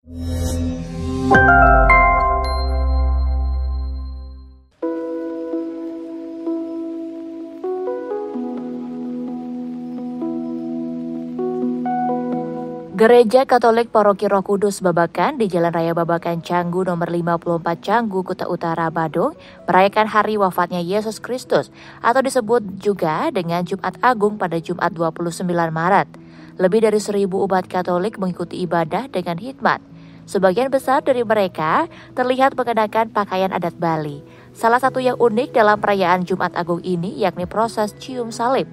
Gereja Katolik Paroki Roh Kudus Babakan di Jalan Raya Babakan Canggu nomor 54 Canggu, Kuta Utara, Badung, merayakan hari wafatnya Yesus Kristus atau disebut juga dengan Jumat Agung pada Jumat 29 Maret. Lebih dari 1.000 umat Katolik mengikuti ibadah dengan hikmat. Sebagian besar dari mereka terlihat mengenakan pakaian adat Bali. Salah satu yang unik dalam perayaan Jumat Agung ini yakni proses cium salib.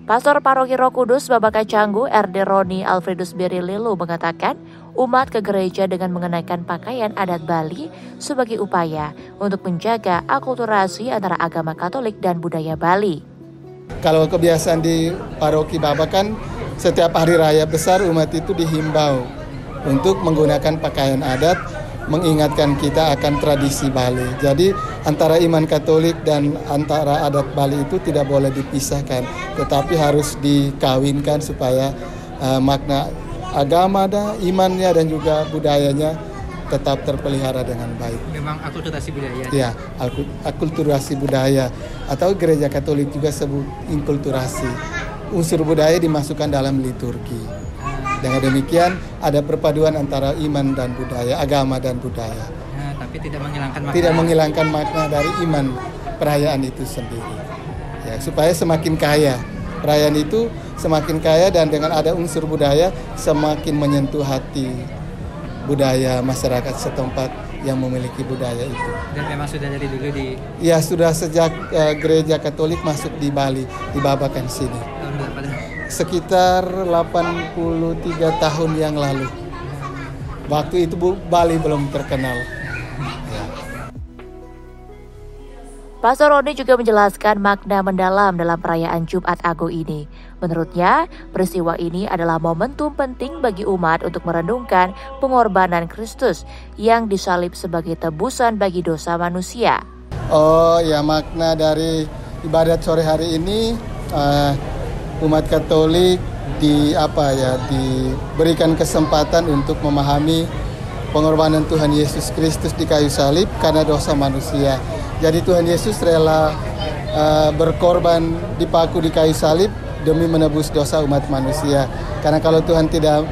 Pastor Paroki Roh Kudus Babakan Canggu RD Roni Alfredus Berililu mengatakan umat ke gereja dengan mengenakan pakaian adat Bali sebagai upaya untuk menjaga akulturasi antara agama Katolik dan budaya Bali. Kalau kebiasaan di Paroki Babakan, setiap hari raya besar umat itu dihimbau untuk menggunakan pakaian adat, mengingatkan kita akan tradisi Bali. Jadi antara iman Katolik dan antara adat Bali itu tidak boleh dipisahkan, tetapi harus dikawinkan supaya makna agama, imannya dan juga budayanya tetap terpelihara dengan baik. Memang akulturasi budaya. Ya, akulturasi budaya atau gereja Katolik juga sebut inkulturasi. Unsur budaya dimasukkan dalam liturgi. Dengan demikian ada perpaduan antara iman dan budaya, agama dan budaya. Tapi tidak menghilangkan makna. Tidak menghilangkan makna dari iman perayaan itu sendiri. Ya, supaya semakin kaya. Perayaan itu semakin kaya dan dengan ada unsur budaya semakin menyentuh hati budaya masyarakat setempat yang memiliki budaya itu. Dan memang sudah dari dulu Ya, sudah sejak gereja Katolik masuk di Bali, di Babakan sini. Tahun berapa? Sekitar 83 tahun yang lalu. Waktu itu Bali belum terkenal. Pastor Roni juga menjelaskan makna mendalam dalam perayaan Jumat Agung ini. Menurutnya, peristiwa ini adalah momentum penting bagi umat untuk merenungkan pengorbanan Kristus yang disalib sebagai tebusan bagi dosa manusia. Oh ya, makna dari ibadat sore hari ini umat Katolik diberikan kesempatan untuk memahami pengorbanan Tuhan Yesus Kristus di kayu salib karena dosa manusia. Jadi Tuhan Yesus rela berkorban dipaku di kayu salib demi menebus dosa umat manusia. Karena kalau Tuhan tidak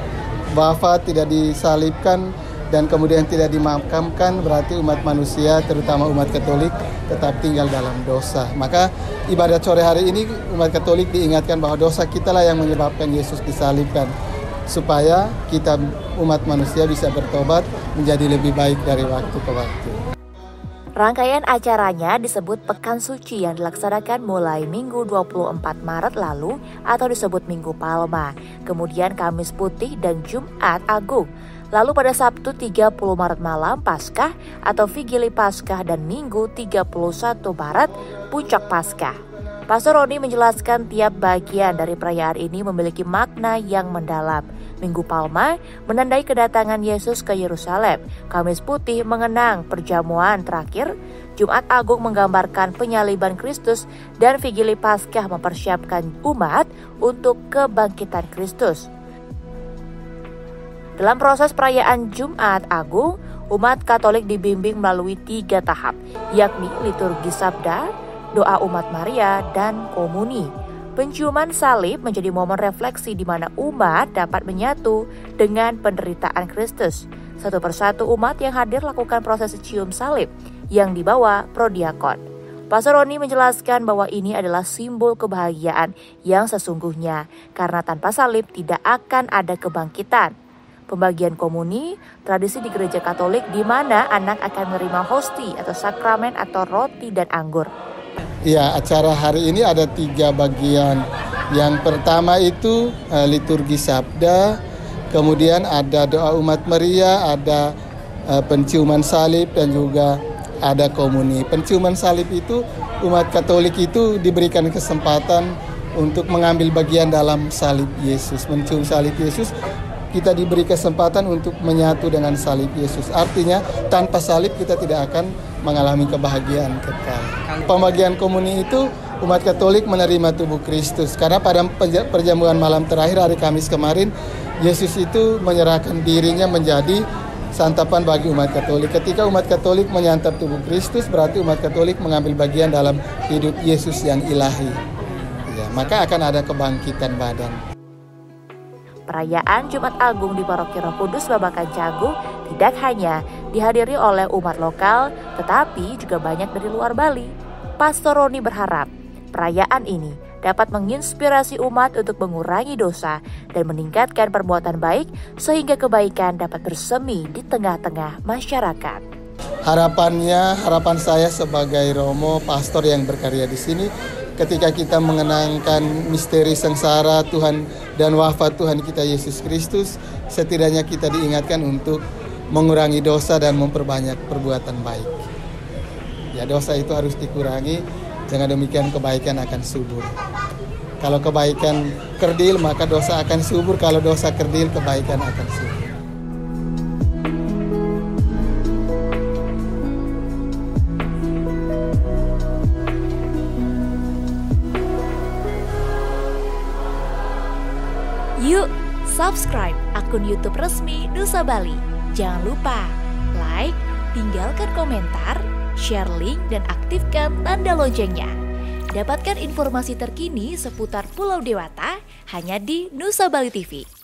wafat, tidak disalibkan dan kemudian tidak dimakamkan, berarti umat manusia, terutama umat Katolik, tetap tinggal dalam dosa. Maka ibadat sore hari ini umat Katolik diingatkan bahwa dosa kita lah yang menyebabkan Yesus disalibkan, supaya kita umat manusia bisa bertobat menjadi lebih baik dari waktu ke waktu. Rangkaian acaranya disebut Pekan Suci yang dilaksanakan mulai Minggu 24 Maret lalu atau disebut Minggu Palma, kemudian Kamis Putih dan Jumat Agung. Lalu pada Sabtu 30 Maret malam Paskah atau Vigili Paskah dan Minggu 31 Maret Puncak Paskah. Pastor Roni menjelaskan tiap bagian dari perayaan ini memiliki makna yang mendalam. Minggu Palma menandai kedatangan Yesus ke Yerusalem. Kamis Putih mengenang perjamuan terakhir. Jumat Agung menggambarkan penyaliban Kristus dan Vigili Paskah mempersiapkan umat untuk kebangkitan Kristus. Dalam proses perayaan Jumat Agung, umat Katolik dibimbing melalui 3 tahap, yakni liturgi sabda, doa umat Maria, dan komuni. Penciuman salib menjadi momen refleksi di mana umat dapat menyatu dengan penderitaan Kristus. Satu persatu umat yang hadir lakukan proses cium salib yang dibawa prodiakon. Pastor Roni menjelaskan bahwa ini adalah simbol kebahagiaan yang sesungguhnya, karena tanpa salib tidak akan ada kebangkitan. Pembagian komuni, tradisi di gereja Katolik di mana anak akan menerima hosti atau sakramen atau roti dan anggur. Ya, acara hari ini ada 3 bagian. Yang pertama itu liturgi sabda, kemudian ada doa umat Maria, ada penciuman salib dan juga ada komuni. Penciuman salib itu umat Katolik itu diberikan kesempatan untuk mengambil bagian dalam salib Yesus, mencium salib Yesus. Kita diberi kesempatan untuk menyatu dengan salib Yesus. Artinya tanpa salib kita tidak akan mengalami kebahagiaan kekal. Pembagian komuni itu umat Katolik menerima tubuh Kristus. Karena pada perjamuan malam terakhir hari Kamis kemarin, Yesus itu menyerahkan dirinya menjadi santapan bagi umat Katolik. Ketika umat Katolik menyantap tubuh Kristus, berarti umat Katolik mengambil bagian dalam hidup Yesus yang ilahi. Ya, maka akan ada kebangkitan badan. Perayaan Jumat Agung di Paroki Roh Kudus Babakan Canggu tidak hanya dihadiri oleh umat lokal, tetapi juga banyak dari luar Bali. Pastor Roni berharap perayaan ini dapat menginspirasi umat untuk mengurangi dosa dan meningkatkan perbuatan baik sehingga kebaikan dapat bersemi di tengah-tengah masyarakat. Harapan saya sebagai Romo, pastor yang berkarya di sini, ketika kita mengenangkan misteri sengsara Tuhan dan wafat Tuhan kita Yesus Kristus, setidaknya kita diingatkan untuk mengurangi dosa dan memperbanyak perbuatan baik. Ya, dosa itu harus dikurangi, dengan demikian kebaikan akan subur. Kalau kebaikan kerdil, maka dosa akan subur. Kalau dosa kerdil, kebaikan akan subur. Yuk, subscribe akun YouTube resmi Nusa Bali. Jangan lupa like, tinggalkan komentar, share link, dan aktifkan tanda loncengnya. Dapatkan informasi terkini seputar Pulau Dewata hanya di Nusa Bali TV.